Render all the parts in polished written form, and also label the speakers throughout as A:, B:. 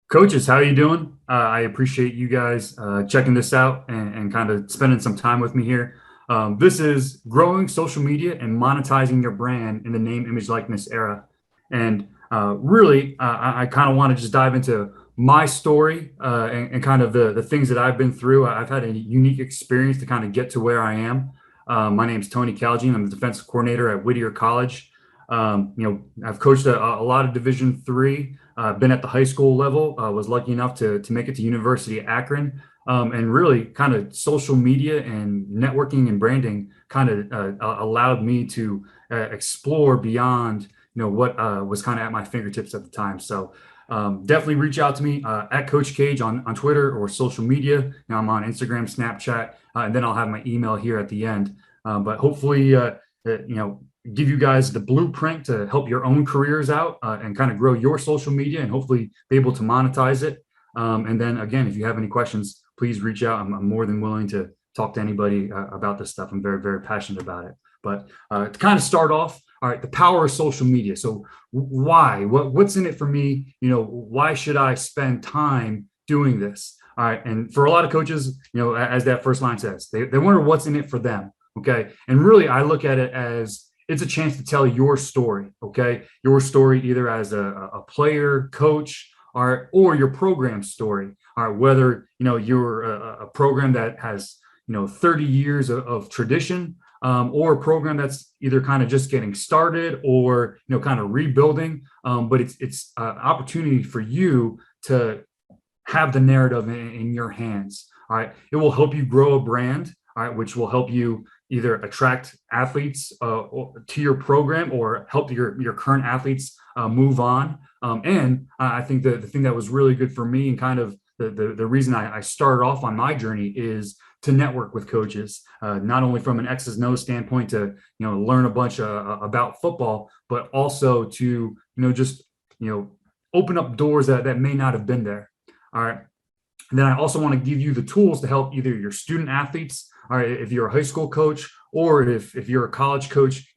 A: Coaches, how are you doing? I appreciate you guys checking this out and kind of spending some time with me here. This is growing social media and monetizing your brand in the name, image, likeness era. And really, I kind of want to just dive into my story and kind of the things that I've been through. I've had a unique experience to kind of get to where I am. My name is Tony Caljean. I'm the defensive coordinator at Whittier College. I've coached a lot of Division III. Been at the high school level. Was lucky enough to make it to University of Akron, and really kind of social media and networking and branding kind of allowed me to explore beyond what was kind of at my fingertips at the time. So definitely reach out to me at Coach Cage on Twitter or social media. Now I'm on Instagram, Snapchat, and then I'll have my email here at the end. But hopefully, give you guys the blueprint to help your own careers out and kind of grow your social media and hopefully be able to monetize it. And then again, if you have any questions, please reach out. I'm more than willing to talk to anybody about this stuff. I'm very, very passionate about it. But to kind of start off, all right, the power of social media. So why? What's in it for me? Why should I spend time doing this? All right. And for a lot of coaches, as that first line says, they wonder what's in it for them. Okay. And really, I look at it as it's a chance to tell your story, okay? Your story either as a player, coach, or your program story, all right? Whether, you're a program that has, 30 years of tradition, or a program that's either kind of just getting started or, kind of rebuilding. But it's an opportunity for you to have the narrative in your hands, all right? It will help you grow a brand, all right, which will help you either attract athletes to your program or help your current athletes move on. And I think the thing that was really good for me and kind of the reason I started off on my journey is to network with coaches, not only from an X's and O's standpoint to, learn a bunch about football, but also to, just, open up doors that may not have been there. All right. And then I also want to give you the tools to help either your student athletes, all right, if you're a high school coach, or if you're a college coach,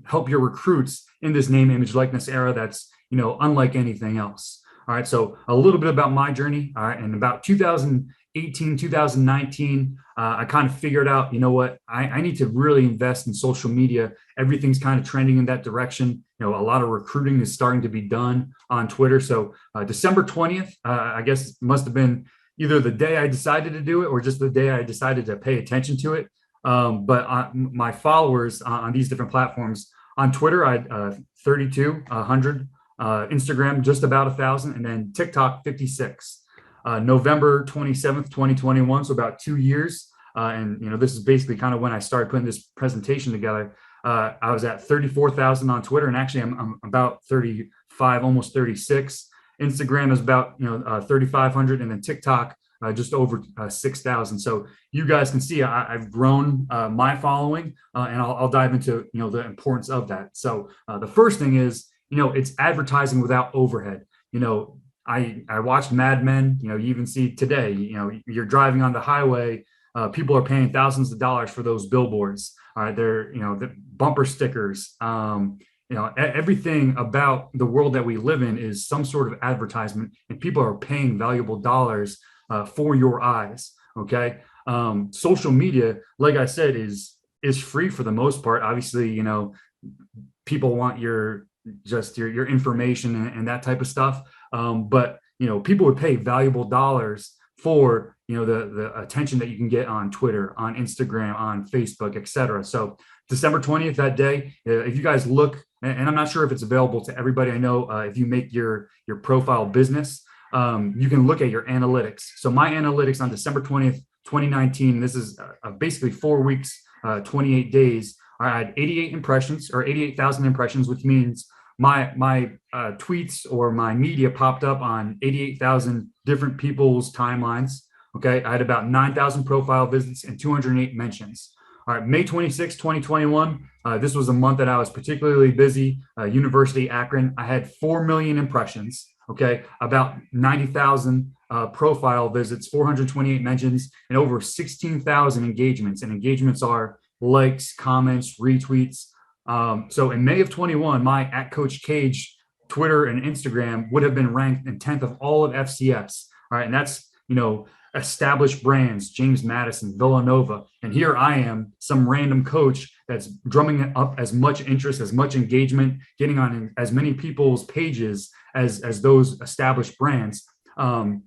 A: help your recruits in this name, image, likeness era that's, unlike anything else. All right. So a little bit about my journey. All right. And about 2018, 2019, I kind of figured out, what, I need to really invest in social media. Everything's kind of trending in that direction. A lot of recruiting is starting to be done on Twitter. So December 20th, I guess must have been either the day I decided to do it or just the day I decided to pay attention to it. But my followers on these different platforms, on Twitter, I had 3,200, Instagram, just about 1,000, and then TikTok, 56. November 27th, 2021, so about 2 years. And, this is basically kind of when I started putting this presentation together. I was at 34,000 on Twitter, and actually I'm about 35, almost 36. Instagram is about 3,500, and then TikTok just over 6,000. So you guys can see I've grown my following, and I'll dive into the importance of that. So the first thing is it's advertising without overhead. I watched Mad Men. You even see today. You're driving on the highway. People are paying thousands of dollars for those billboards. They're the bumper stickers. Everything about the world that we live in is some sort of advertisement, and people are paying valuable dollars for your eyes. Okay. Social media, like I said, is free for the most part. Obviously, people want your information and that type of stuff. But people would pay valuable dollars for the attention that you can get on Twitter, on Instagram, on Facebook, etc. So December 20th, that day, if you guys look, and I'm not sure if it's available to everybody. I know if you make your profile business, you can look at your analytics. So my analytics on December 20th, 2019, this is basically 4 weeks, 28 days. I had 88 impressions or 88,000 impressions, which means my tweets or my media popped up on 88,000 different people's timelines. Okay. I had about 9,000 profile visits and 208 mentions. All right. May 26, 2021. This was a month that I was particularly busy. University Akron. I had 4 million impressions. Okay. About 90,000 profile visits, 428 mentions, and over 16,000 engagements. And engagements are likes, comments, retweets. So in May of 21, my at Coach Cage Twitter and Instagram would have been ranked in 10th of all of FCS. All right. And that's, established brands, James Madison, Villanova. And here I am, some random coach that's drumming up as much interest, as much engagement, getting on as many people's pages as those established brands. And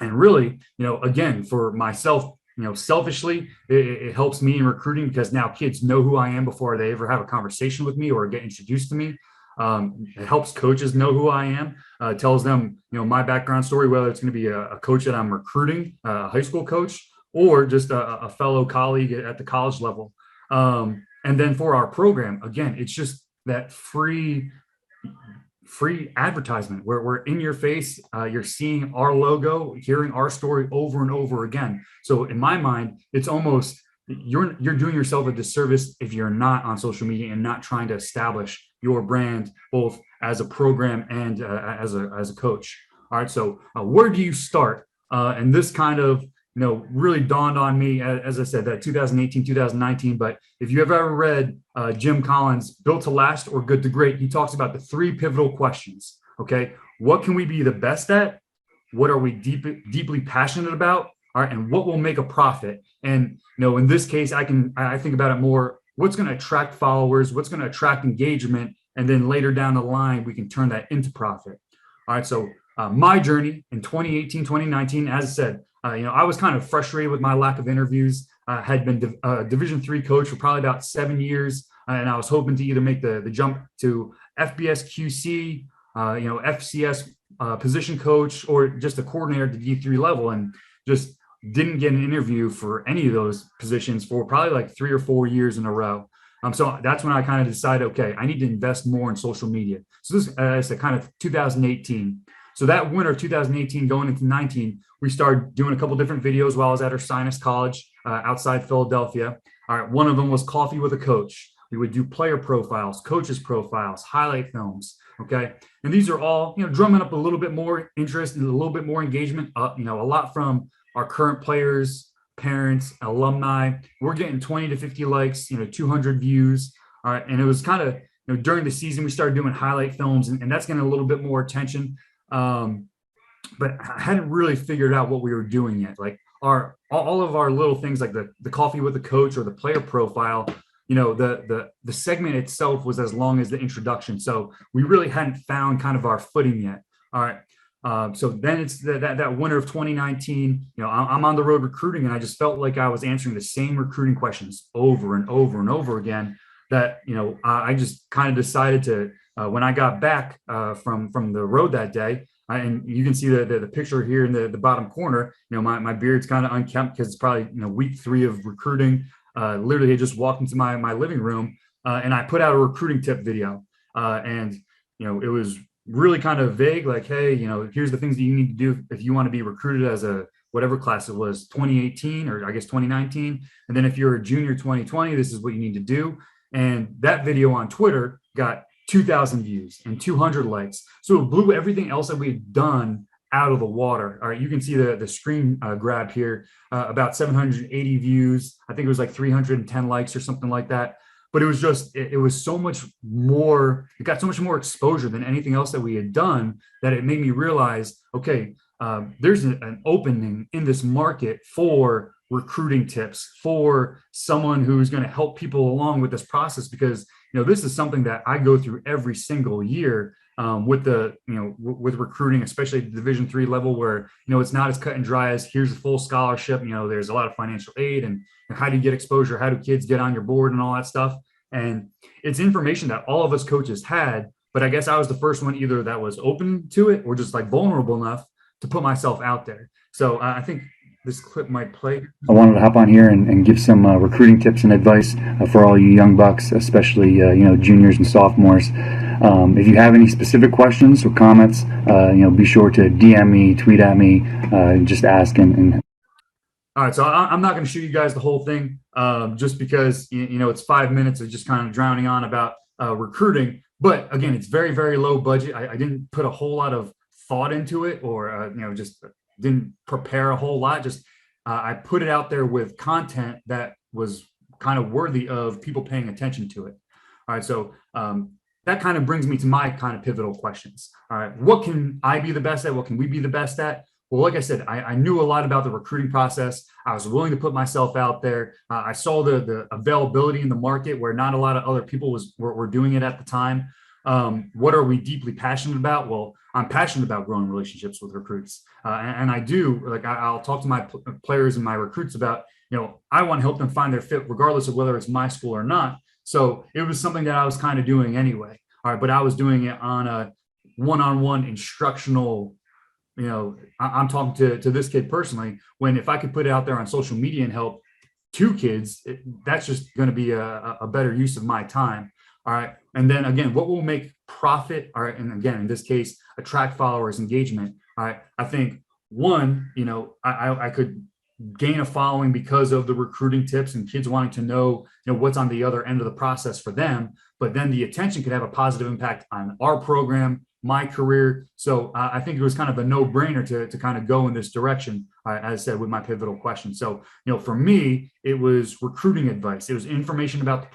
A: really, again, for myself, selfishly, it helps me in recruiting because now kids know who I am before they ever have a conversation with me or get introduced to me. It helps coaches know who I am, tells them, my background story, whether it's going to be a coach that I'm recruiting, a high school coach, or just a fellow colleague at the college level. And then for our program, again, it's just that free advertisement where we're in your face. You're seeing our logo, hearing our story over and over again. So in my mind, it's almost you're doing yourself a disservice if you're not on social media and not trying to establish your brand both as a program and as a coach. All right, so where do you start? And this kind of really dawned on me, as I said, that 2018, 2019. But if you have ever read Jim Collins' Built to Last or Good to Great, he talks about the three pivotal questions. Okay, what can we be the best at? What are we deeply passionate about? All right, and what will make a profit? And in this case, I think about it more. What's going to attract followers? What's going to attract engagement? And then later down the line, we can turn that into profit. All right, so my journey in 2018, 2019, as I said, I was kind of frustrated with my lack of interviews. I had been a Division III coach for probably about 7 years, and I was hoping to either make the jump to FBS QC, FCS position coach, or just a coordinator at the D3 level, and just didn't get an interview for any of those positions for probably like 3 or 4 years in a row. So that's when I kind of decided, okay, I need to invest more in social media. So this is kind of 2018. So that winter of 2018 going into 19, we started doing a couple different videos while I was at Ursinus College outside Philadelphia. All right, one of them was Coffee with a Coach. We would do player profiles, coaches profiles, highlight films. Okay, and these are all drumming up a little bit more interest and a little bit more engagement. A lot from our current players, parents, alumni. We're getting 20 to 50 likes, 200 views. All right, and it was kind of during the season we started doing highlight films, and that's getting a little bit more attention. But I hadn't really figured out what we were doing yet. Like all of our little things, like the coffee with the coach or the player profile, the segment itself was as long as the introduction. So we really hadn't found kind of our footing yet. All right. So then it's that winter of 2019, I'm on the road recruiting, and I just felt like I was answering the same recruiting questions over and over and over again that, I just kind of decided to, when I got back from the road that day, and you can see the picture here in the bottom corner, my beard's kind of unkempt because it's probably, week 3 of recruiting. Literally I just walked into my living room and I put out a recruiting tip video. And, it was really kind of vague, like, hey, here's the things that you need to do if you want to be recruited as a whatever class it was, 2018 or I guess 2019. And then if you're a junior 2020, this is what you need to do. And that video on Twitter got 2,000 views and 200 likes. So it blew everything else that we had done out of the water. All right, you can see the screen grab here, about 780 views. I think it was like 310 likes or something like that. But it was just, it was so much more, it got so much more exposure than anything else that we had done that it made me realize, okay, there's an opening in this market for recruiting tips, for someone who's going to help people along with this process, because this is something that I go through every single year with with recruiting, especially at the Division III level, where it's not as cut and dry as here's a full scholarship. There's a lot of financial aid, and how do you get exposure? How do kids get on your board and all that stuff? And it's information that all of us coaches had, but I guess I was the first one either that was open to it or just like vulnerable enough to put myself out there. So I think this clip might play. I wanted to hop on here and give some recruiting tips and advice for all you young bucks, especially juniors and sophomores. If you have any specific questions or comments, be sure to DM me, tweet at me, just ask. And all right, so I'm not going to show you guys the whole thing, just because it's 5 minutes of just kind of drowning on about recruiting. But again, it's very, very low budget. I didn't put a whole lot of thought into it, or just didn't prepare a whole lot. Just I put it out there with content that was kind of worthy of people paying attention to it. All right, so that kind of brings me to my kind of pivotal questions. All right, what can I be the best at? What can we be the best at? Well, like I said, I knew a lot about the recruiting process. I was willing to put myself out there. I saw the availability in the market where not a lot of other people were doing it at the time. What are we deeply passionate about? Well, I'm passionate about growing relationships with recruits, and I do. Like I'll talk to my players and my recruits about, I want to help them find their fit, regardless of whether it's my school or not. So it was something that I was kind of doing anyway. All right, but I was doing it on a one-on-one instructional. I'm talking to this kid personally. When if I could put it out there on social media and help two kids, that's just going to be a better use of my time. All right. And then again, what will make profit? All right. And again, in this case, attract followers, engagement. All right. I think one, I could gain a following because of the recruiting tips and kids wanting to know, what's on the other end of the process for them. But then the attention could have a positive impact on our program, my career. So I think it was kind of a no-brainer to kind of go in this direction, as I said, with my pivotal question. So, for me, it was recruiting advice. It was information about the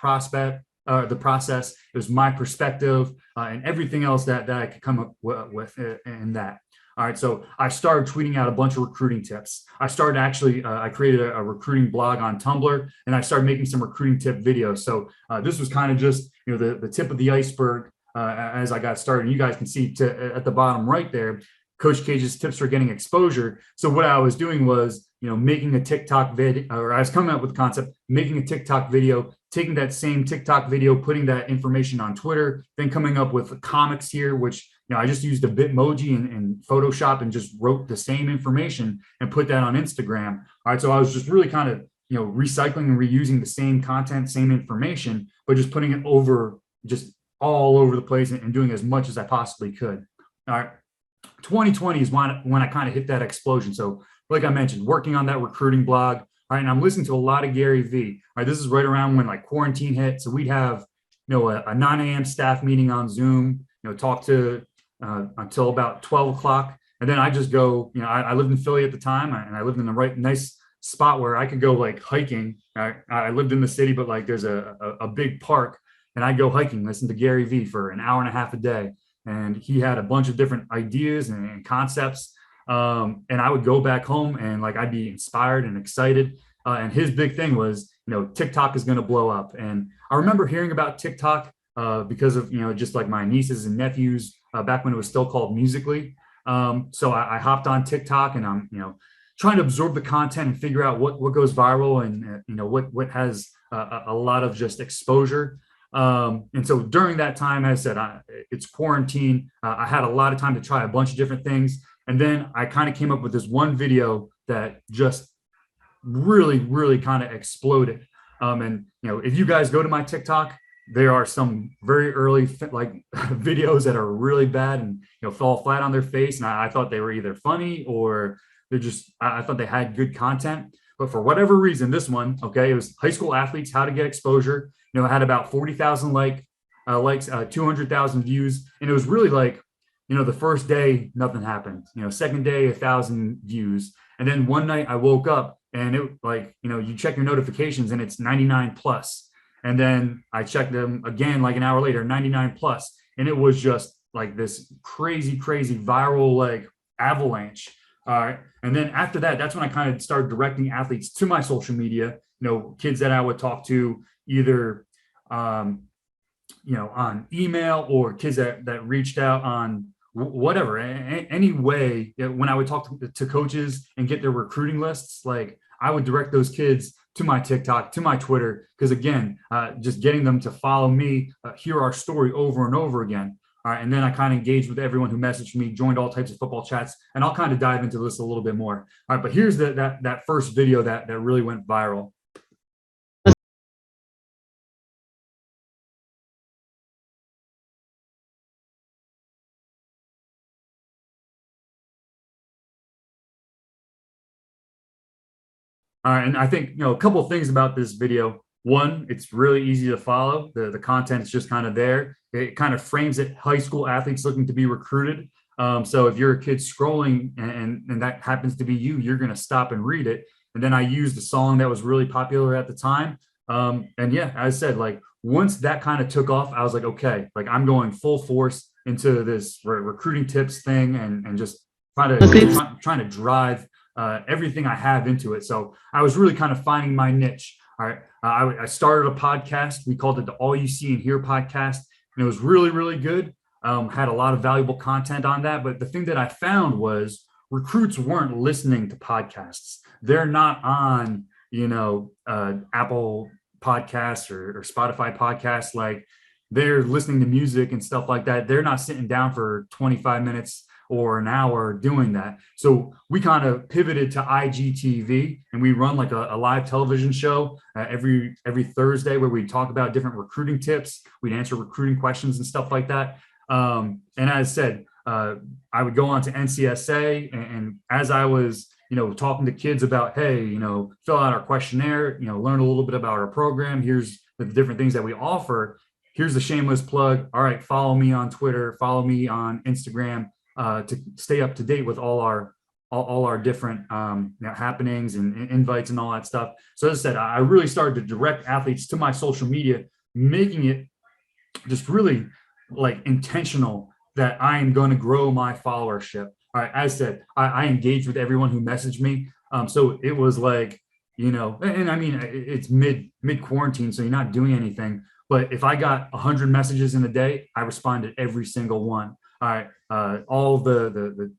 A: process. It was my perspective and everything else that I could come up with in that. All right. So I started tweeting out a bunch of recruiting tips. I started I created a recruiting blog on Tumblr, and I started making some recruiting tip videos. So this was kind of just, the tip of the iceberg as I got started. You guys can see at the bottom right there, Coach Cage's tips for getting exposure. So what I was doing was, making a TikTok video, or I was coming up with the concept, making a TikTok video, taking that same TikTok video, putting that information on Twitter, then coming up with comics here, which, I just used a Bitmoji and Photoshop and just wrote the same information and put that on Instagram. All right. So I was just really kind of, recycling and reusing the same content, same information, but just putting it over, just all over the place and doing as much as I possibly could. All right. 2020 is when I kind of hit that explosion. So like I mentioned, working on that recruiting blog. All right. And I'm listening to a lot of Gary Vee. All right. This is right around when like quarantine hit. So we'd have, a 9 a.m. staff meeting on Zoom, talk to until about 12 o'clock. And then I just go, I lived in Philly at the time, and I lived in the nice spot where I could go like hiking. I lived in the city, but like there's a big park, and I'd go hiking, listen to Gary Vee for an hour and a half a day. And he had a bunch of different ideas and concepts. And I would go back home and like, I'd be inspired and excited. And his big thing was, TikTok is going to blow up. And I remember hearing about TikTok because of, just like my nieces and nephews back when it was still called Musical.ly. So I hopped on TikTok, and I'm, trying to absorb the content and figure out what goes viral and, what has a lot of just exposure. And so during that time, as I said, it's quarantine. I had a lot of time to try a bunch of different things. And then I kind of came up with this one video that just really, really kind of exploded. And, if you guys go to my TikTok, there are some very early videos that are really bad and, fall flat on their face. And I thought they were either funny or I thought they had good content. But for whatever reason, this one, it was high school athletes, how to get exposure. It had about 40,000 likes, 200,000 views. And it was really like, the first day, nothing happened. Second day, 1,000 views. And then one night I woke up and it you check your notifications and it's 99 plus. And then I checked them again, like an hour later, 99 plus. And it was just like this crazy, crazy viral, like avalanche. All right. And then after that, that's when I kind of started directing athletes to my social media, kids that I would talk to either, on email, or kids that reached out on whatever, any way. When I would talk to coaches and get their recruiting lists, like I would direct those kids to my TikTok, to my Twitter, because again, just getting them to follow me, hear our story over and over again. All right. And then I kind of engaged with everyone who messaged me, joined all types of football chats, and I'll kind of dive into this a little bit more. All right. But here's that first video that really went viral. All right. And I think, a couple of things about this video. One, it's really easy to follow. The content is just kind of there. It kind of frames it high school athletes looking to be recruited. So if you're a kid scrolling and that happens to be you, you're going to stop and read it. And then I used a song that was really popular at the time, And yeah, as I said, like once that kind of took off, I was like, okay, like I'm going full force into this recruiting tips thing and just trying to drive everything I have into it. So I was really kind of finding my niche. All right. I started a podcast. We called it the All You See and Hear podcast. And it was really, really good. Had a lot of valuable content on that. But the thing that I found was recruits weren't listening to podcasts. They're not on, Apple podcasts or Spotify podcasts. Like they're listening to music and stuff like that. They're not sitting down for 25 minutes or an hour doing that. So we kind of pivoted to IGTV, and we run like a live television show every Thursday where we talk about different recruiting tips. We'd answer recruiting questions and stuff like that. And as I said, I would go on to NCSA, and as I was, talking to kids about, hey, fill out our questionnaire, learn a little bit about our program. Here's the different things that we offer. Here's the shameless plug. All right, follow me on Twitter, follow me on Instagram to stay up to date with all our different happenings and invites and all that stuff. So as I said, I really started to direct athletes to my social media, making it just really like intentional that I am going to grow my followership. All right, as I said, I engaged with everyone who messaged me. So it was like, and I mean, it's mid quarantine, so you're not doing anything. But if I got 100 messages in a day, I responded every single one. All right, all the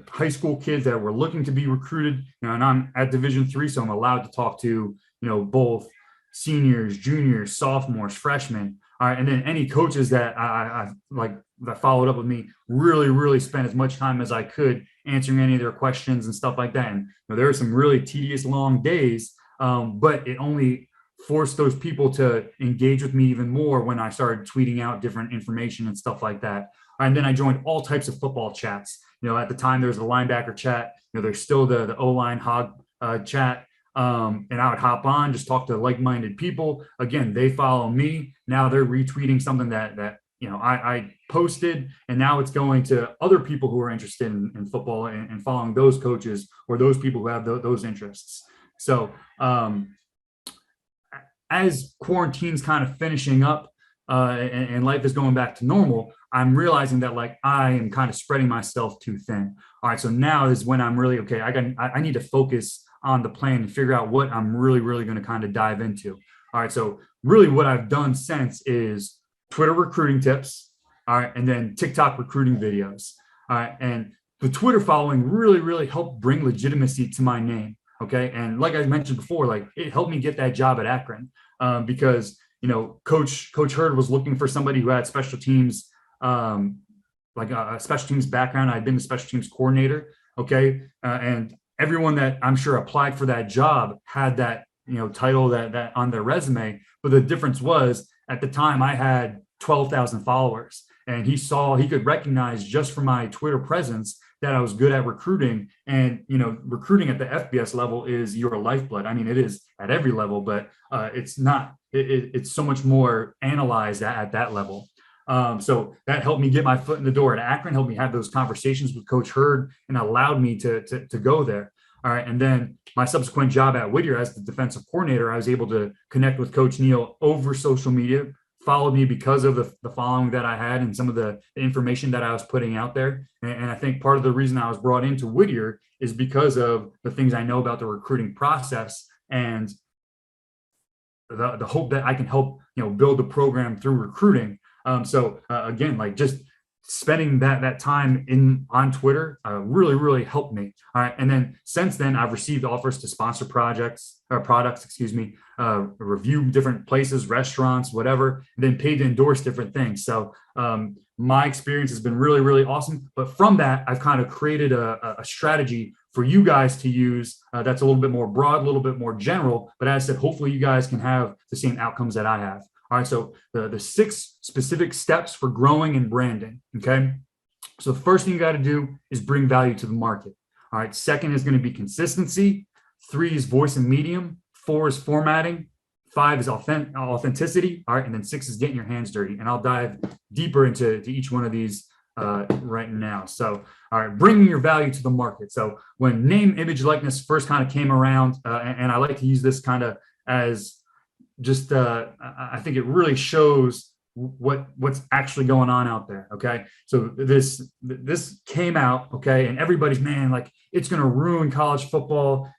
A: high school kids that were looking to be recruited, and I'm at Division III, so I'm allowed to talk to, both seniors, juniors, sophomores, freshmen. All right, and then any coaches that I like that followed up with me really spent as much time as I could answering any of their questions and stuff like that. And there were some really tedious long days, but it only forced those people to engage with me even more when I started tweeting out different information and stuff like that. And then I joined all types of football chats. At the time there was the linebacker chat. There's still the O-line hog chat. And I would hop on, just talk to like-minded people. Again, they follow me. Now they're retweeting something that I posted, and now it's going to other people who are interested in football and following those coaches or those people who have those interests. So as quarantine's kind of finishing up and life is going back to normal, I'm realizing that like I am kind of spreading myself too thin. All right, so now is when I'm really okay. I need to focus on the plan and figure out what I'm really going to kind of dive into. All right, so really what I've done since is Twitter recruiting tips, all right, and then TikTok recruiting videos. All right, and the Twitter following really helped bring legitimacy to my name. Okay, and like I mentioned before, like it helped me get that job at Akron because Coach Hurd was looking for somebody who had special teams, like a special teams background. I'd been the special teams coordinator. Okay, and everyone that I'm sure applied for that job had that title that on their resume. But the difference was at the time I had 12,000 followers, and he could recognize just from my Twitter presence that I was good at recruiting. And recruiting at the FBS level is your lifeblood. I mean, it is at every level, but it's not. It's so much more analyzed at that level. So that helped me get my foot in the door at Akron, helped me have those conversations with Coach Hurd, and allowed me to go there. All right. And then my subsequent job at Whittier as the defensive coordinator, I was able to connect with Coach Neal over social media, followed me because of the following that I had and some of the information that I was putting out there. And I think part of the reason I was brought into Whittier is because of the things I know about the recruiting process and the hope that I can help, build the program through recruiting. So again, like just spending that time on Twitter really helped me. All right. And then since then, I've received offers to sponsor products, review different places, restaurants, whatever, and then paid to endorse different things. So my experience has been really awesome. But from that, I've kind of created a strategy for you guys to use that's a little bit more broad, a little bit more general. But as I said, hopefully you guys can have the same outcomes that I have. All right, so the 6 specific steps for growing and branding, okay? So the first thing you got to do is bring value to the market. All right, second is going to be consistency. 3 is voice and medium. 4 is formatting. 5 is authenticity. All right, and then 6 is getting your hands dirty. And I'll dive deeper into each one of these right now. So, all right, bringing your value to the market. So when name, image, likeness first kind of came around, and I like to use this kind of as just I think it really shows what's actually going on out there. Okay, so this came out, okay, and everybody's, man, like, it's going to ruin college football.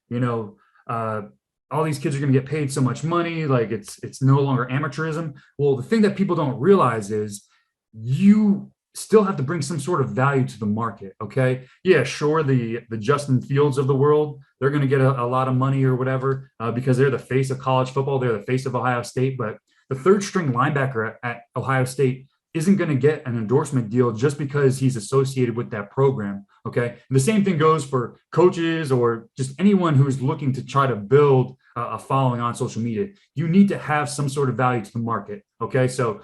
A: All these kids are going to get paid so much money, like it's no longer amateurism. Well, the thing that people don't realize is you still have to bring some sort of value to the market. Okay, yeah, sure, the Justin Fields of the world, they're going to get a lot of money or whatever, because they're the face of college football, they're the face of Ohio State. But the third string linebacker at Ohio State isn't going to get an endorsement deal just because he's associated with that program. Okay, and the same thing goes for coaches or just anyone who's looking to try to build a following on social media. You need to have some sort of value to the market. Okay, so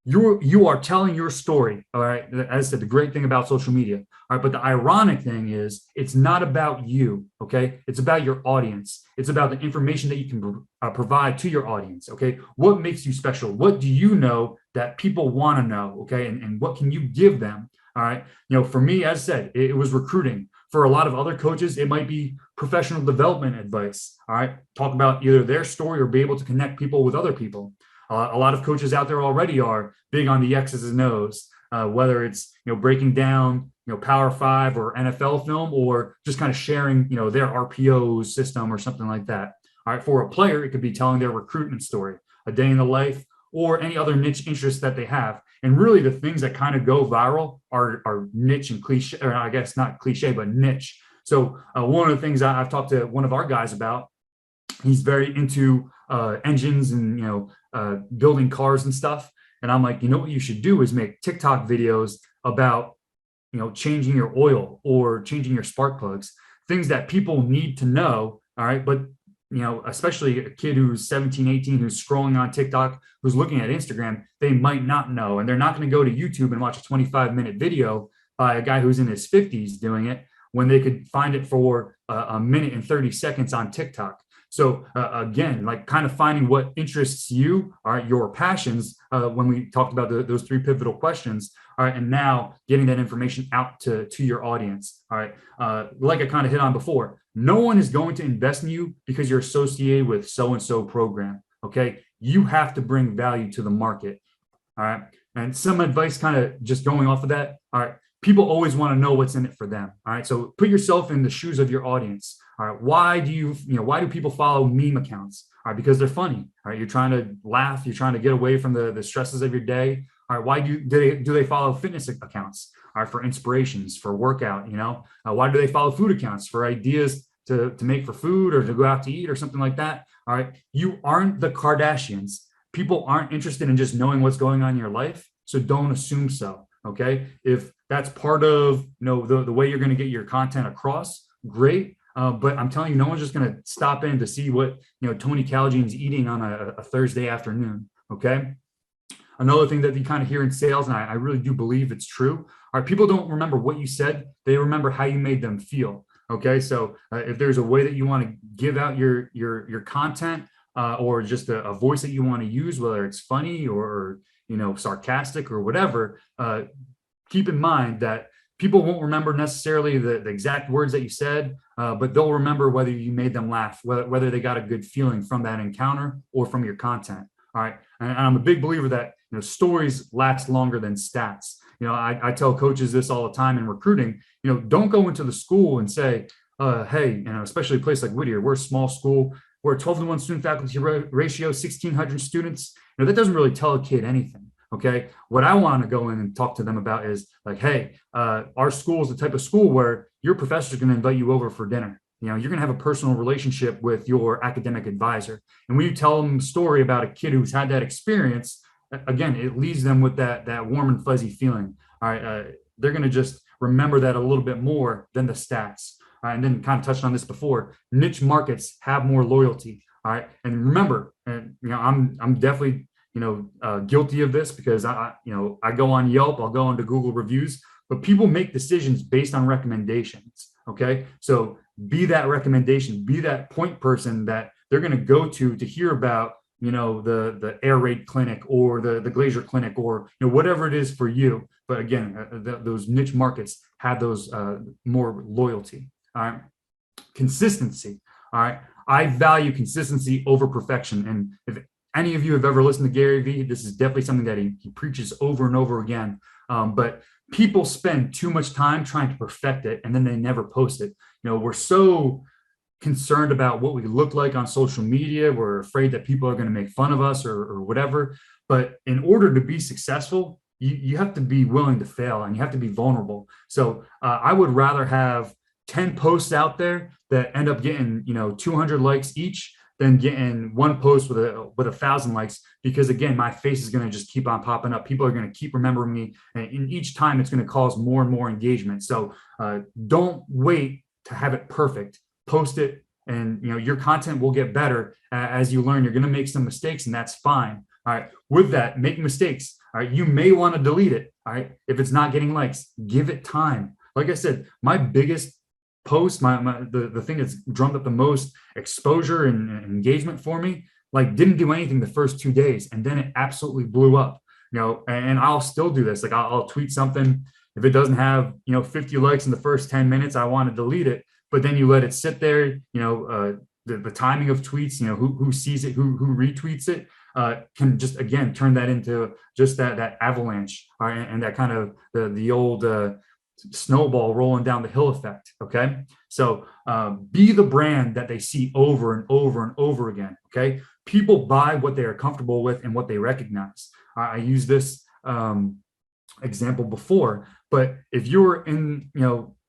A: you are telling your story. All right, as I said, the great thing about social media. All right, but the ironic thing is it's not about you. Okay, it's about your audience. It's about the information that you can provide to your audience. Okay, what makes you special? What do you know that people want to know? Okay, and what can you give them? All right, for me, as I said, it was recruiting. For a lot of other coaches, it might be professional development advice. All right, talk about either their story or be able to connect people with other people. A lot of coaches out there already are big on the X's and O's, whether it's breaking down Power Five or NFL film, or just kind of sharing their RPO system or something like that. All right, for a player, it could be telling their recruitment story, a day in the life, or any other niche interest that they have. And really, the things that kind of go viral are niche and cliche, or I guess not cliche, but niche. So one of the things I've talked to one of our guys about, he's very into engines and building cars and stuff. And I'm like, what you should do is make TikTok videos about changing your oil or changing your spark plugs, things that people need to know. All right, but especially a kid who's 17, 18, who's scrolling on TikTok, who's looking at Instagram, they might not know, and they're not going to go to YouTube and watch a 25-minute video by a guy who's in his 50s doing it, when they could find it for a minute and 30 seconds on TikTok. So again, like, kind of finding what interests you, all right, your passions, when we talked about those three pivotal questions, all right, and now getting that information out to your audience. All right, like I kind of hit on before, no one is going to invest in you because you're associated with so-and-so program. Okay, you have to bring value to the market. All right, and some advice kind of just going off of that. All right, people always want to know what's in it for them. All right, so put yourself in the shoes of your audience. All right, why do people follow meme accounts? All right, because they're funny. All right, you're trying to laugh, you're trying to get away from the stresses of your day. All right, why do they follow fitness accounts? All right, for inspirations, for workout. Why do they follow food accounts? For ideas to make for food, or to go out to eat or something like that. All right, you aren't the Kardashians. People aren't interested in just knowing what's going on in your life, so don't assume so. Okay, if that's part of the way you're going to get your content across, great. But I'm telling you, no one's just going to stop in to see what Tony Caljean's eating on a Thursday afternoon. Okay. Another thing that you kind of hear in sales, and I really do believe it's true, are people don't remember what you said; they remember how you made them feel. Okay, so if there's a way that you want to give out your content, or just a voice that you want to use, whether it's funny or sarcastic or whatever, keep in mind that people won't remember necessarily the exact words that you said, but they'll remember whether you made them laugh, whether they got a good feeling from that encounter or from your content. All right, and I'm a big believer that stories last longer than stats. I tell coaches this all the time in recruiting. Don't go into the school and say, hey, especially a place like Whittier, we're a small school, we're a 12-to-1 student faculty ratio, 1,600 students. That doesn't really tell a kid anything. Okay, what I want to go in and talk to them about is like, hey, our school is the type of school where your professor is going to invite you over for dinner. You're going to have a personal relationship with your academic advisor. And when you tell them a story about a kid who's had that experience, again, it leaves them with that warm and fuzzy feeling. All right, they're going to just remember that a little bit more than the stats. All right, and then kind of touched on this before, niche markets have more loyalty. All right, and remember, and I'm definitely guilty of this, because I go on Yelp, I'll go onto Google reviews, but people make decisions based on recommendations. Okay, so be that recommendation, be that point person that they're going to go to hear about the air raid clinic or the glazier clinic, or whatever it is for you. But again, those niche markets have those more loyalty. All right, consistency. All right. I value consistency over perfection. And if any of you have ever listened to Gary Vee, this is definitely something that he preaches over and over again. But people spend too much time trying to perfect it, and then they never post it. We're so concerned about what we look like on social media. We're afraid that people are going to make fun of us or whatever. But in order to be successful, you have to be willing to fail, and you have to be vulnerable. So I would rather have 10 posts out there that end up getting 200 likes each than getting one post with 1,000 likes, because again, my face is going to just keep on popping up. People are going to keep remembering me, and each time it's going to cause more and more engagement. So don't wait to have it perfect. Post it, and your content will get better as you learn. You're going to make some mistakes, and that's fine. All right. With that, make mistakes. All right. You may want to delete it. All right. If it's not getting likes, give it time. Like I said, my biggest post, the thing that's drummed up the most exposure and engagement for me, like didn't do anything the first 2 days, and then it absolutely blew up. And I'll still do this. Like I'll tweet something. If it doesn't have 50 likes in the first 10 minutes, I want to delete it. But then you let it sit there. The timing of tweets, who sees it, who retweets it, can just again turn that into just that avalanche, and that kind of the old snowball rolling down the hill effect. Okay, so be the brand that they see over and over and over again. Okay, people buy what they are comfortable with and what they recognize. I use this example before, but if you're in,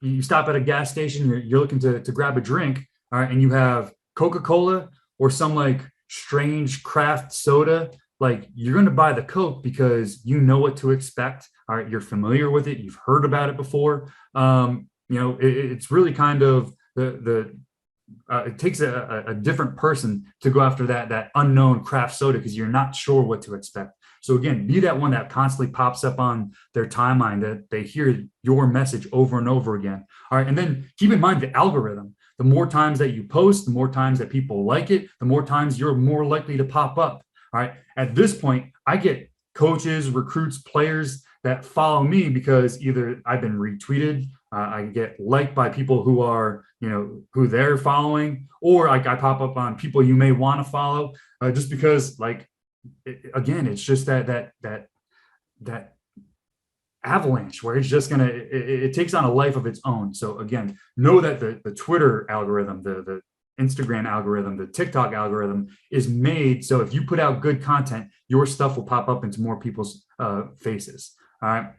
A: you stop at a gas station, you're looking to grab a drink, all right, and you have Coca-Cola or some like strange craft soda, like you're going to buy the Coke because you know what to expect. All right, you're familiar with it, you've heard about it before. It's really kind of it takes a different person to go after that unknown craft soda, because you're not sure what to expect. So again, be that one that constantly pops up on their timeline, that they hear your message over and over again. All right, and then keep in mind the algorithm. The more times that you post, the more times that people like it, the more times you're more likely to pop up. All right. At this point, I get coaches, recruits, players that follow me because either I've been retweeted, I get liked by people who are, who they're following, or like I pop up on people you may want to follow, just because, like, again, it's just that avalanche where it's just gonna it takes on a life of its own. So again, know that the Twitter algorithm, the Instagram algorithm, the TikTok algorithm is made so if you put out good content, your stuff will pop up into more people's faces. All right.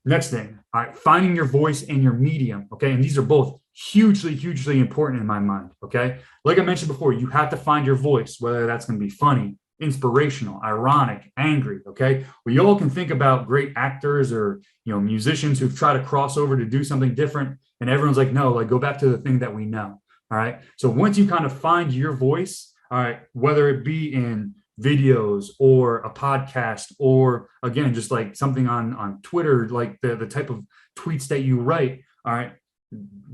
A: Next thing, all right, finding your voice and your medium. Okay. And these are both hugely important in my mind. Okay. Like I mentioned before, you have to find your voice, whether that's going to be funny, inspirational, ironic, angry. Okay. We all can think about great actors or, musicians who've tried to cross over to do something different. And everyone's like, no, like go back to the thing that we know. All right. So once you kind of find your voice, all right, whether it be in videos or a podcast, or again, just like something on Twitter, like the type of tweets that you write, all right,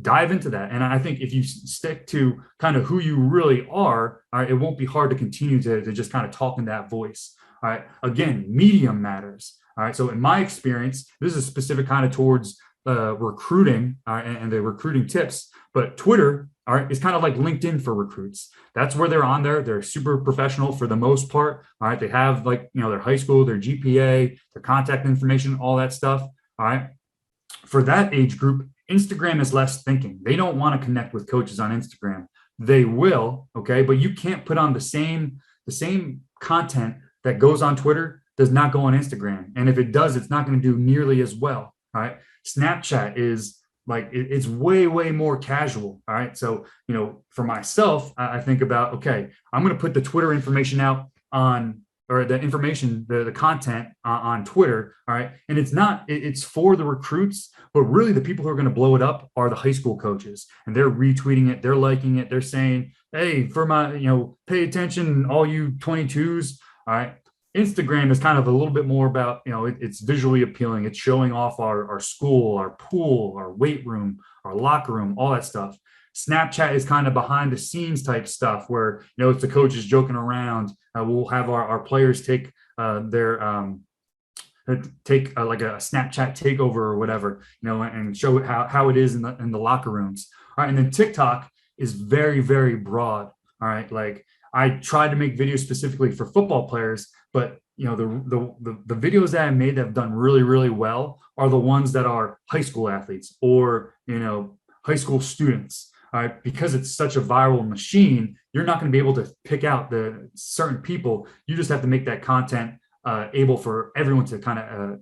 A: dive into that. And I think if you stick to kind of who you really are, all right, it won't be hard to continue to just kind of talk in that voice. All right. Again, medium matters. All right. So in my experience, this is specific kind of towards recruiting and the recruiting tips, but Twitter, all right, is kind of like LinkedIn for recruits. That's where they're on there. They're super professional for the most part. All right. They have like, their high school, their GPA, their contact information, all that stuff. All right. For that age group, Instagram is less thinking. They don't want to connect with coaches on Instagram. They will. Okay. But you can't put on the same content that goes on Twitter does not go on Instagram. And if it does, it's not going to do nearly as well. All right. Snapchat is like, it's way more casual. All right. So, for myself, I think about, okay, I'm going to put the Twitter information out on, or the information, the content on Twitter. All right. And it's for the recruits, but really the people who are going to blow it up are the high school coaches, and they're retweeting it. They're liking it. They're saying, hey, for my, pay attention, all you 22s. All right. Instagram is kind of a little bit more about, it's visually appealing. It's showing off our school, our pool, our weight room, our locker room, all that stuff. Snapchat is kind of behind the scenes type stuff where, it's the coaches joking around. We'll have our players take like a Snapchat takeover or whatever, and show how it is in the locker rooms. All right. And then TikTok is very, very broad. All right. Like I tried to make videos specifically for football players, but the videos that I made that have done really, really well are the ones that are high school athletes or, high school students. All right. Because it's such a viral machine, you're not going to be able to pick out the certain people. You just have to make that content able for everyone to kind of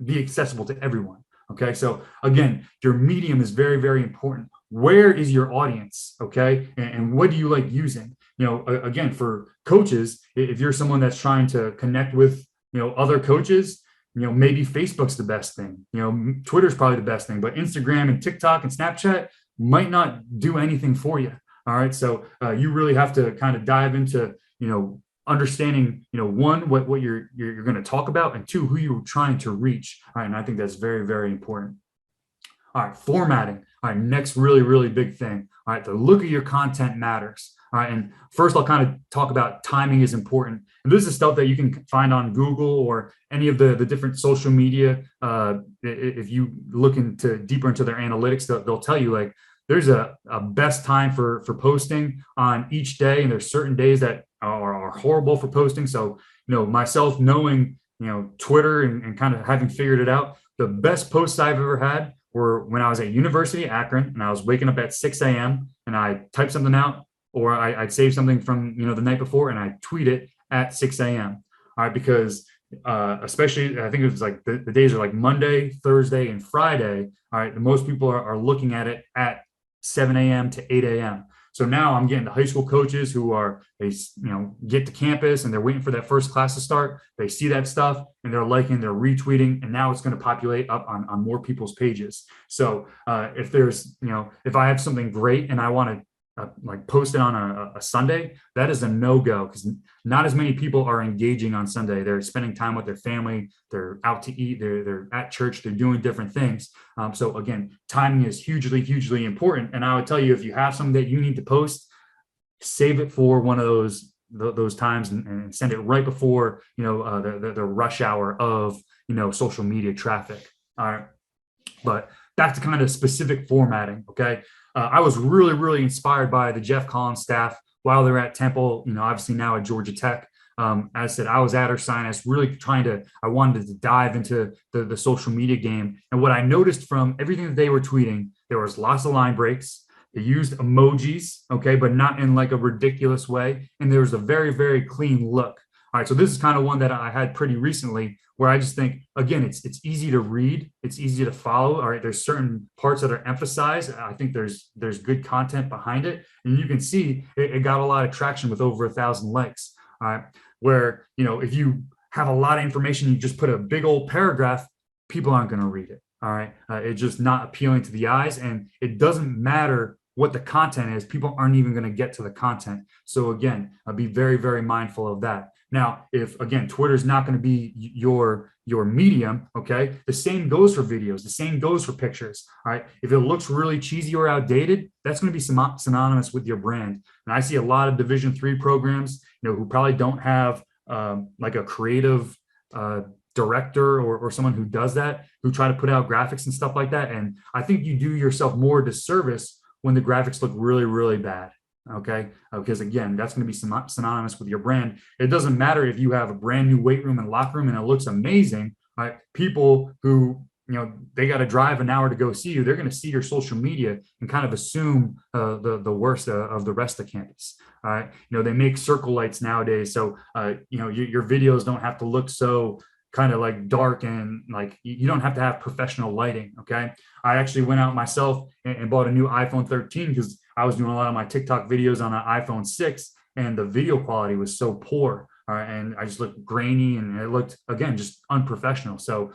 A: be accessible to everyone. Okay. So again, your medium is very, very important. Where is your audience? Okay. And what do you like using? Again, for coaches, if you're someone that's trying to connect with, other coaches, maybe Facebook's the best thing. Twitter's probably the best thing, but Instagram and TikTok and Snapchat might not do anything for you. All right. So you really have to kind of dive into, understanding, one, what you're going to talk about, and two, who you're trying to reach. All right. And I think that's very, very important. All right. Formatting. All right. Next really, really big thing. All right. The look of your content matters. All right. And first, I'll kind of talk about timing is important. And this is stuff that you can find on Google or any of the different social media. If you look deeper into their analytics, they'll tell you like there's a best time for posting on each day. And there's certain days that are horrible for posting. So, myself knowing, Twitter and kind of having figured it out, the best posts I've ever had were when I was at University Akron and I was waking up at 6 a.m. and I typed something out, or I'd save something from, the night before and I tweet it at 6 a.m. All right. Because especially, I think it was like the days are like Monday, Thursday, and Friday. All right. Most people are looking at it at 7 a.m. to 8 a.m. So now I'm getting to high school coaches who they get to campus and they're waiting for that first class to start. They see that stuff and they're liking, they're retweeting, and now it's going to populate up on more people's pages. So if there's, if I have something great and I want to like post it on a Sunday, that is a no-go because not as many people are engaging on Sunday. They're spending time with their family. They're out to eat. They're at church. They're doing different things. So again, timing is hugely, hugely important. And I would tell you, if you have something that you need to post, save it for one of those times and send it right before, the rush hour of, social media traffic. All right. But back to kind of specific formatting. Okay. I was really, really inspired by the Jeff Collins staff while they're at Temple, obviously now at Georgia Tech. As I said, I was at Ursinus really I wanted to dive into the social media game. And what I noticed from everything that they were tweeting, there was lots of line breaks. They used emojis, okay, but not in like a ridiculous way. And there was a very, very clean look. All right, so this is kind of one that I had pretty recently where I just think, again, it's easy to read, it's easy to follow. All right, there's certain parts that are emphasized. I think there's good content behind it, and you can see it got a lot of traction with over 1,000 likes. All right, where if you have a lot of information, you just put a big old paragraph, people aren't going to read it. All right, it's just not appealing to the eyes, and it doesn't matter what the content is. People aren't even going to get to the content. So again, be very, very mindful of that. Now, if again, Twitter is not going to be your medium, okay, the same goes for videos, the same goes for pictures. All right. If it looks really cheesy or outdated, that's going to be synonymous with your brand. And I see a lot of Division III programs, who probably don't have like a creative director or someone who does that, who try to put out graphics and stuff like that. And I think you do yourself more disservice when the graphics look really, really bad. Okay. Because again, that's going to be synonymous with your brand. It doesn't matter if you have a brand new weight room and locker room and it looks amazing. Right? People who, they got to drive an hour to go see you, they're going to see your social media and kind of assume the worst of the rest of campus. All right. They make circle lights nowadays. So, your videos don't have to look so kind of like dark and like you don't have to have professional lighting. Okay. I actually went out myself and bought a new iPhone 13 because I was doing a lot of my TikTok videos on an iPhone 6 and the video quality was so poor. And I just looked grainy and it looked, again, just unprofessional. So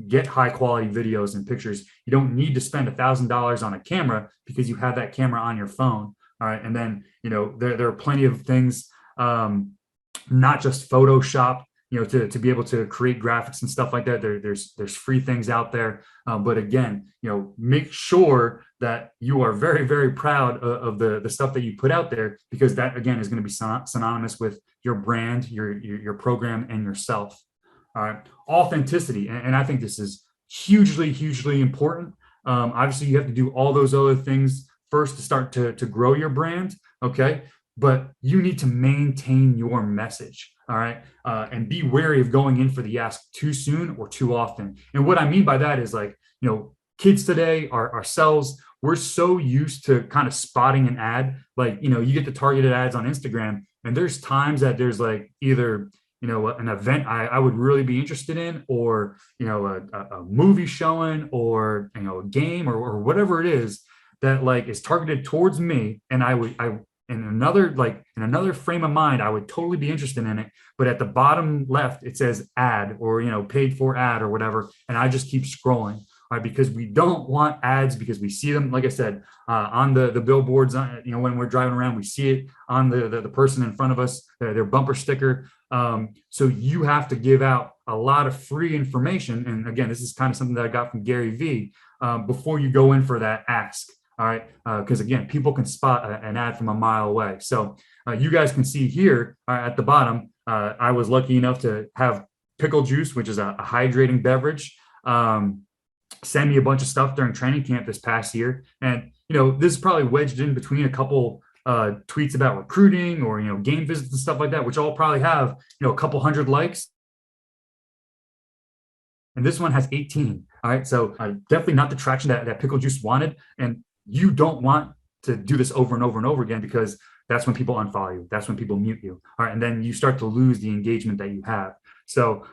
A: get high quality videos and pictures. You don't need to spend $1,000 on a camera because you have that camera on your phone. All right. And then, there are plenty of things, not just Photoshop, to be able to create graphics and stuff like that. There's free things out there. But again, make sure that you are very, very proud of the stuff that you put out there, because that, again, is going to be synonymous with your brand, your program, and yourself. All right. Authenticity. And I think this is hugely, hugely important. Obviously, you have to do all those other things first to start to grow your brand. Okay. But you need to maintain your message. All right. And be wary of going in for the ask too soon or too often. And what I mean by that is like, kids today, ourselves, we're so used to kind of spotting an ad. Like, you get the targeted ads on Instagram, and there's times that there's like either, an event I would really be interested in, or, a movie showing, or, a game, or whatever it is that like is targeted towards me. And in another frame of mind, I would totally be interested in it. But at the bottom left, it says ad, or, paid for ad or whatever. And I just keep scrolling. All right, because we don't want ads, because we see them, like I said, on the billboards. When we're driving around, we see it on the person in front of us, their bumper sticker. So you have to give out a lot of free information. And again, this is kind of something that I got from Gary Vee, before you go in for that ask. All right, because again, people can spot an ad from a mile away. So you guys can see here at the bottom, I was lucky enough to have pickle juice, which is a hydrating beverage. Send me a bunch of stuff during training camp this past year. And, this is probably wedged in between a couple tweets about recruiting, or, game visits and stuff like that, which all probably have, a couple hundred likes. And this one has 18. All right. So definitely not the traction that pickle juice wanted. And you don't want to do this over and over and over again, because that's when people unfollow you. That's when people mute you. All right. And then you start to lose the engagement that you have. So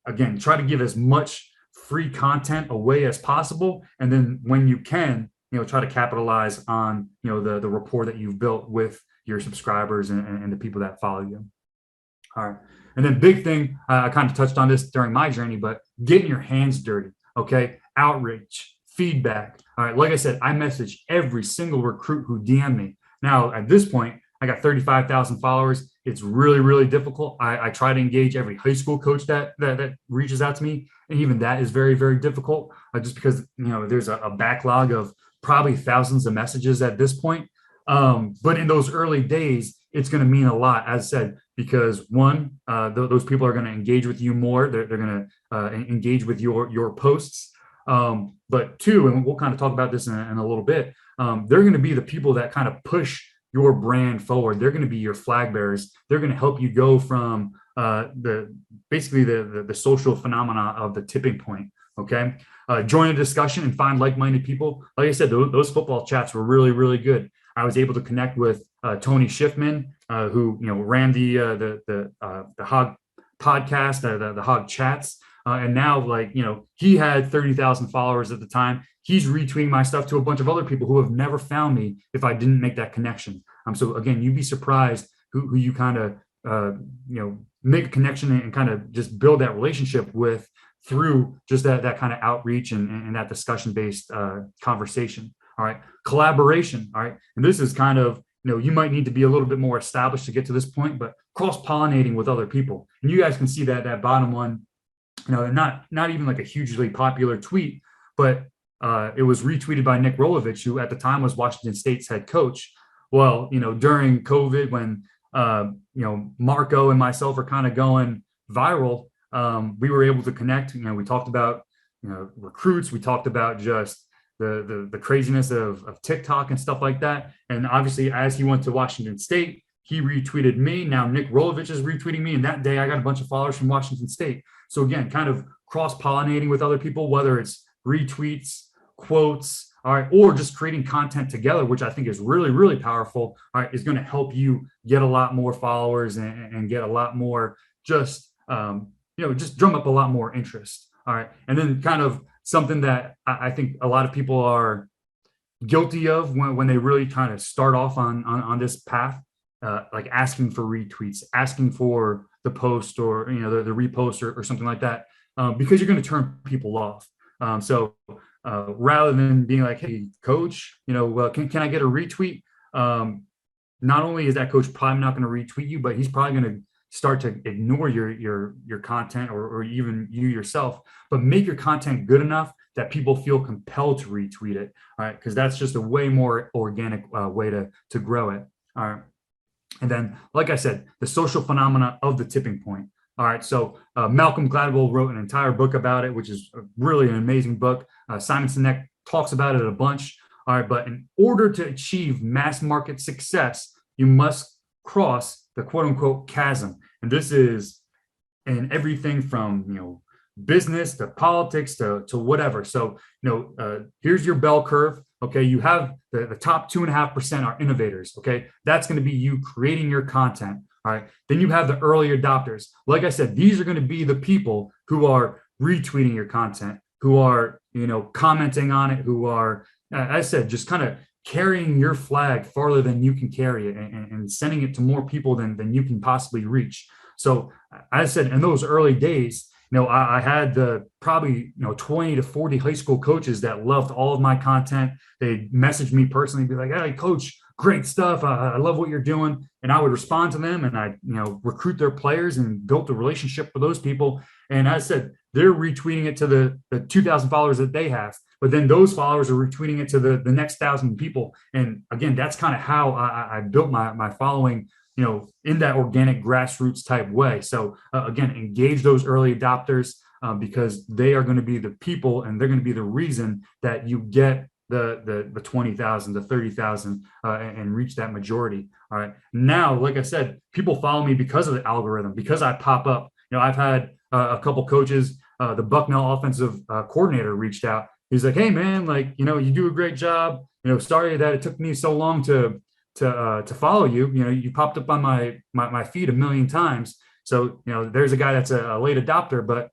A: again, try to give as much free content away as possible. And then when you can, try to capitalize on, the rapport that you've built with your subscribers and the people that follow you. All right. And then big thing, I kind of touched on this during my journey, but getting your hands dirty. Okay. Outreach, feedback. All right. Like I said, I message every single recruit who DM me. Now at this point, I got 35,000 followers. It's really, really difficult. I try to engage every high school coach that reaches out to me. And even that is very, very difficult, just because, there's a backlog of probably thousands of messages at this point. But in those early days, it's going to mean a lot, as said, because one, those people are going to engage with you more. They're going to engage with your posts. But two, and we'll kind of talk about this in a little bit, they're going to be the people that kind of push your brand forward. They're going to be your flag bearers. They're going to help you go from the social phenomena of the tipping point. Okay. Join a discussion and find like-minded people. Like I said, those football chats were really, really good. I was able to connect with Tony Schiffman, who ran the Hog podcast, the Hog chats, and now he had 30,000 followers at the time. He's retweeting my stuff to a bunch of other people who have never found me if I didn't make that connection. So again, you'd be surprised who you kind of make a connection and kind of just build that relationship with through just that kind of outreach and that discussion-based conversation. All right. Collaboration. All right. And this is kind of, you might need to be a little bit more established to get to this point, but cross-pollinating with other people. And you guys can see that bottom one, not even like a hugely popular tweet, but it was retweeted by Nick Rolovich, who at the time was Washington State's head coach. Well, during COVID, when, Marco and myself are kind of going viral, we were able to connect. We talked about, recruits. We talked about just the craziness of TikTok and stuff like that. And obviously, as he went to Washington State, he retweeted me. Now Nick Rolovich is retweeting me. And that day I got a bunch of followers from Washington State. So again, kind of cross-pollinating with other people, whether it's retweets, quotes, all right, or just creating content together, which I think is really, really powerful, all right, is going to help you get a lot more followers and get a lot more just drum up a lot more interest. All right. And then kind of something that I think a lot of people are guilty of when they really kind of start off on this path, like asking for retweets, asking for the post or, the repost or something like that, because you're going to turn people off. So rather than being like, hey, coach, can I get a retweet? Not only is that coach probably not going to retweet you, but he's probably going to start to ignore your content or even you yourself, but make your content good enough that people feel compelled to retweet it. All right. Because that's just a way more organic way to grow it. All right. And then, like I said, the social phenomena of the tipping point. All right. So Malcolm Gladwell wrote an entire book about it, which is really an amazing book. Simon Sinek talks about it a bunch. All right. But in order to achieve mass market success, you must cross the quote unquote chasm. And this is in everything from, business to politics to whatever. So, here's your bell curve. Okay. You have the top 2.5% are innovators. Okay. That's going to be you creating your content. All right. Then you have the early adopters. Like I said, these are going to be the people who are retweeting your content, who are, commenting on it, who are, as I said, just kind of carrying your flag farther than you can carry it and sending it to more people than you can possibly reach. So as I said, in those early days, I had the probably 20 to 40 high school coaches that loved all of my content. They messaged me personally, be like, "Hey, coach, great stuff. I love what you're doing." And I would respond to them, and I recruit their players and built a relationship with those people. And as I said, they're retweeting it to the 2,000 followers that they have, but then those followers are retweeting it to the next 1,000 people. And again, that's kind of how I built my following, in that organic grassroots type way. So again, engage those early adopters because they are going to be the people, and they're going to be the reason that you get the 20,000 to 30,000 and reach that majority. All right. Now, like I said, people follow me because of the algorithm, because I pop up. I've had a couple coaches, the Bucknell offensive coordinator reached out. He's like, "Hey man, you do a great job. Sorry that it took me so long to follow you. You popped up on my feed a million times. So, there's a guy that's a late adopter, but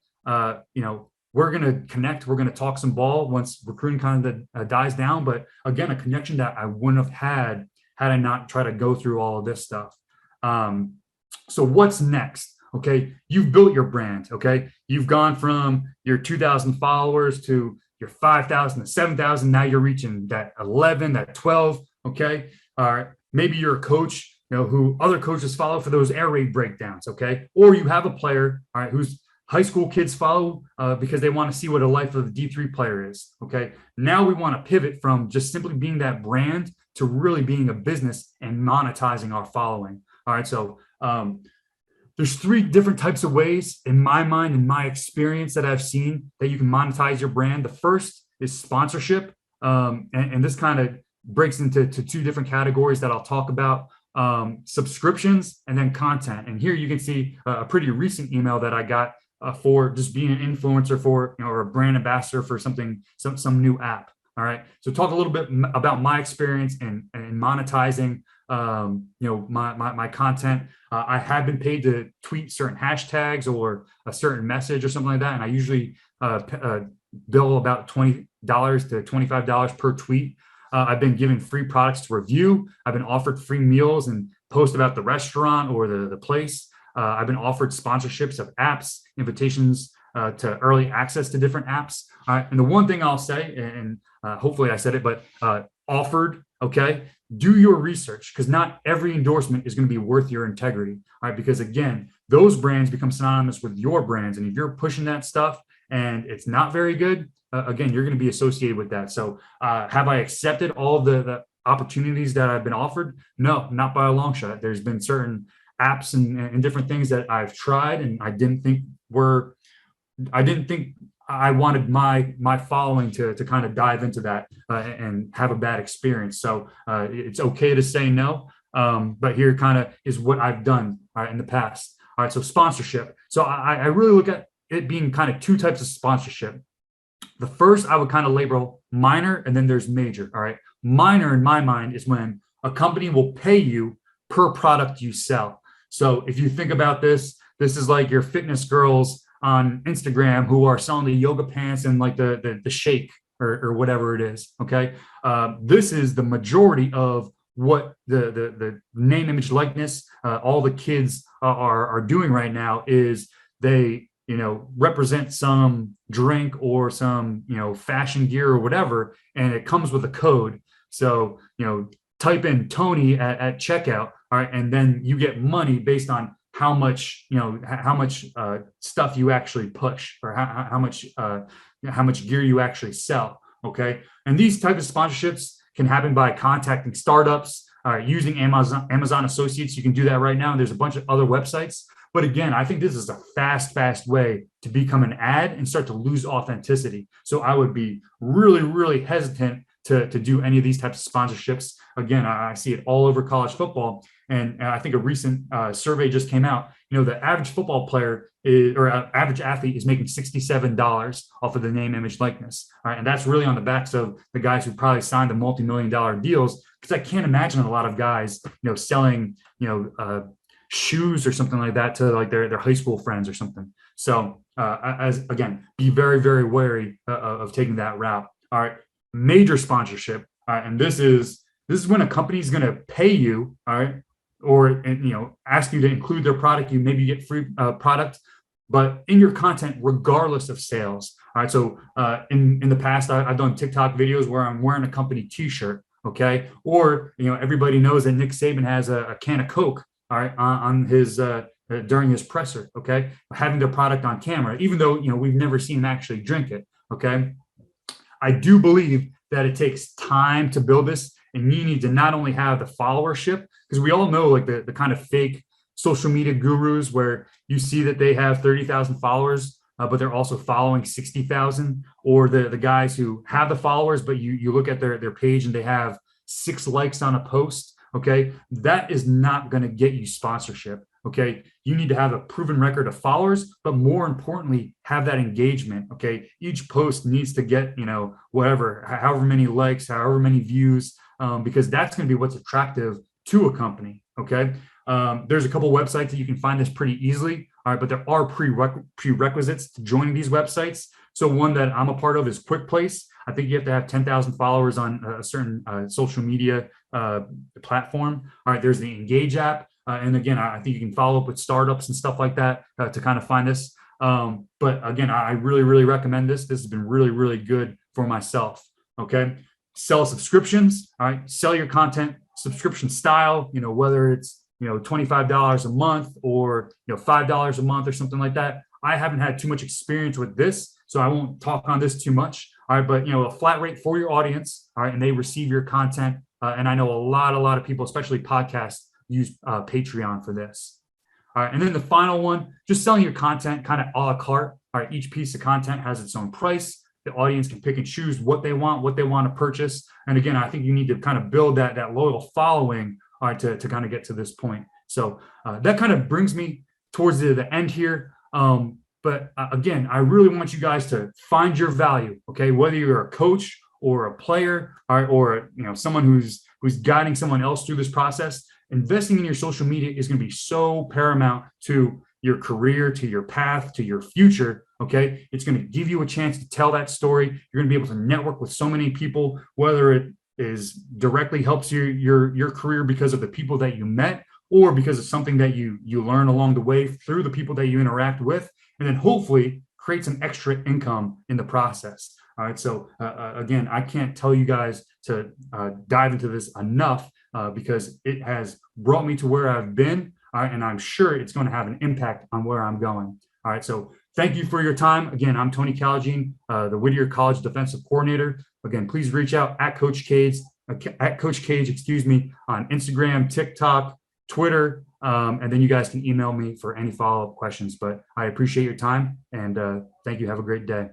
A: we're going to connect. We're going to talk some ball once recruiting kind of dies down. But again, a connection that I wouldn't have had I not tried to go through all of this stuff. So what's next? Okay. You've built your brand. Okay. You've gone from your 2,000 followers to your 5,000 to 7,000. Now you're reaching that 11, that 12. Okay. All right. Maybe you're a coach, who other coaches follow for those air raid breakdowns. Okay. Or you have a player, all right, who's high school kids follow because they want to see what a life of a D3 player is. Okay. Now we want to pivot from just simply being that brand to really being a business and monetizing our following. All right. So there's 3 different types of ways in my mind, in my experience, that I've seen that you can monetize your brand. The first is sponsorship. And this kind of breaks into 2 different categories that I'll talk about. Subscriptions and then content. And here you can see a pretty recent email that I got for just being an influencer for, or a brand ambassador for some new app. All right. So talk a little bit about my experience in monetizing, my content. I have been paid to tweet certain hashtags or a certain message or something like that. And I usually bill about $20 to $25 per tweet. I've been given free products to review. I've been offered free meals and post about the restaurant or the place. I've been offered sponsorships of apps, invitations to early access to different apps. And the one thing I'll say, and hopefully I said it, but offered, okay, do your research, because not every endorsement is going to be worth your integrity. All right, because again, those brands become synonymous with your brands. And if you're pushing that stuff and it's not very good, again, you're going to be associated with that. So have I accepted all the opportunities that I've been offered? No, not by a long shot. There's been certain apps and different things that I've tried and I didn't think I wanted my following to kind of dive into that and have a bad experience. So it's okay to say no. But here kind of is what I've done in the past. All right. So sponsorship. So I really look at it being kind of 2 types of sponsorship. The first I would kind of label minor, and then there's major. All right. Minor in my mind is when a company will pay you per product you sell. So if you think about this is like your fitness girls on Instagram who are selling the yoga pants and like the shake or whatever it is. Okay. This is the majority of what the name, image, likeness, all the kids are doing right now is they, represent some drink or some, fashion gear or whatever, and it comes with a code. So, type in Tony at checkout. All right. And then you get money based on how much stuff you actually push, or how much gear you actually sell. Okay. And these type of sponsorships can happen by contacting startups, using Amazon Associates. You can do that right now. And there's a bunch of other websites. But again, I think this is a fast way to become an ad and start to lose authenticity. So I would be really, really hesitant to do any of these types of sponsorships. Again, I see it all over college football. And I think a recent survey just came out. The average football player average athlete is making $67 off of the name, image, likeness. All right. And that's really on the backs of the guys who probably signed the multi-million-dollar deals. Because I can't imagine a lot of guys, selling, shoes or something like that to like their high school friends or something. So again, be very, very wary of taking that route. All right. Major sponsorship. All right. And this is when a company is going to pay you. All right. Or, ask you to include their product. You maybe get free product, but in your content, regardless of sales. All right. So in the past, I've done TikTok videos where I'm wearing a company t-shirt. Okay. Or, everybody knows that Nick Saban has a can of Coke, all right, on his during his presser. Okay. Having their product on camera, even though, we've never seen him actually drink it. Okay. I do believe that it takes time to build this, and you need to not only have the followership, because we all know like the kind of fake social media gurus where you see that they have 30,000 followers, but they're also following 60,000, or the guys who have the followers, but you look at their page and they have 6 likes on a post. Okay. That is not going to get you sponsorship. Okay. You need to have a proven record of followers, but more importantly, have that engagement. Okay. Each post needs to get, however many likes, however many views, because that's going to be what's attractive to a company. Okay. There's a couple websites that you can find this pretty easily. All right. But there are prerequisites to joining these websites. So one that I'm a part of is Quick Place. I think you have to have 10,000 followers on a certain social media platform. All right. There's the Engage app. And again, I think you can follow up with startups and stuff like that to kind of find this. But again, I really, really recommend this. This has been really, really good for myself. Okay. Sell subscriptions. All right. Sell your content subscription style, whether it's, $25 a month or, $5 a month or something like that. I haven't had too much experience with this, so I won't talk on this too much. All right. But, a flat rate for your audience. All right. And they receive your content. And I know a lot of people, especially podcasts, use Patreon for this. All right. And then the final one, just selling your content kind of a la carte. All right. Each piece of content has its own price. The audience can pick and choose what they want to purchase. And again, I think you need to kind of build that loyal following, all right, to kind of get to this point. So that kind of brings me towards the end here. But again, I really want you guys to find your value. Okay. Whether you're a coach or a player, all right, or, someone who's guiding someone else through this process, investing in your social media is going to be so paramount to your career, to your path, to your future. Okay. It's going to give you a chance to tell that story. You're going to be able to network with so many people, whether it is directly helps your career because of the people that you met, or because of something that you learn along the way through the people that you interact with, and then hopefully create some extra income in the process. All right. So again, I can't tell you guys to dive into this enough because it has brought me to where I've been. All right. And I'm sure it's going to have an impact on where I'm going. All right. So thank you for your time. Again, I'm Tony Caljean, the Whittier College defensive coordinator. Again, please reach out at Coach Cage, on Instagram, TikTok, Twitter. And then you guys can email me for any follow-up questions. But I appreciate your time and thank you. Have a great day.